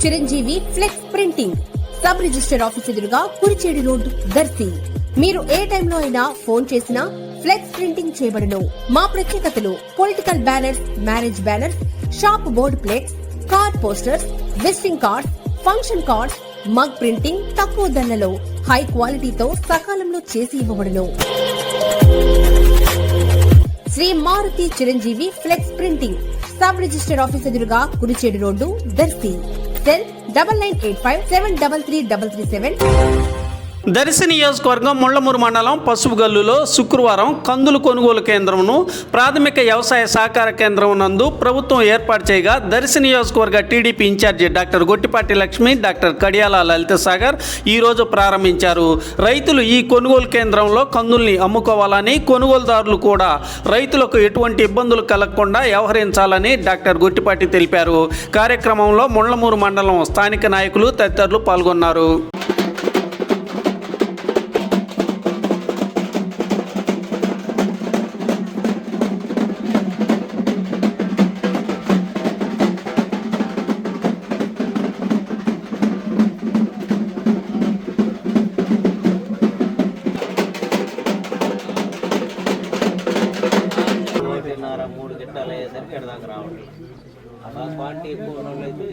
Chiranjeevi flex printing sub register office ఎదురుగా Kurichedu road Darsi. మీరు ఏ టైంలో అయినా ఫోన్ చేసినా ఫ్లెక్స్ ప్రింటింగ్ చేయబడును. మా ప్రత్యేకతలు political banners, marriage banners, shop board plates, card posters, visiting cards, function cards, mug printing తక్కువ ధరలలో హై క్వాలిటీతో సకాలంలో చేసి ఇవ్వబడును. Shri Maruthi Chiranjeevi flex printing sub register office ఎదురుగా కురిచేడు రోడ్డు దర్శి. సెల్ 9985733337. దర్శి నియోజకవర్గం ముళ్లమూరు మండలం పసుపుగల్లులో శుక్రవారం కందులు కొనుగోలు కేంద్రంను ప్రాథమిక వ్యవసాయ సహకార కేంద్రం నందు ప్రభుత్వం ఏర్పాటు చేయగా దర్శి నియోజకవర్గ TDP incharge doctor Gottipati Lakshmi, doctor Kadiyala Lalitha Sagar ఈరోజు ప్రారంభించారు. రైతులు ఈ కొనుగోలు కేంద్రంలో కందుల్ని అమ్ముకోవాలని, కొనుగోలుదారులు కూడా రైతులకు ఎటువంటి ఇబ్బందులు కలగకుండా వ్యవహరించాలని డాక్టర్ గొట్టిపాటి తెలిపారు. కార్యక్రమంలో ముళ్లమూరు మండలం స్థానిక నాయకులు తదితరులు పాల్గొన్నారు. మూడు గిట్టాలు అయ్యేసరికి ఎడదాకా రావట్లేదు. క్వాంటిటీ ఎక్కువ ఉన్న వాళ్ళు అయితే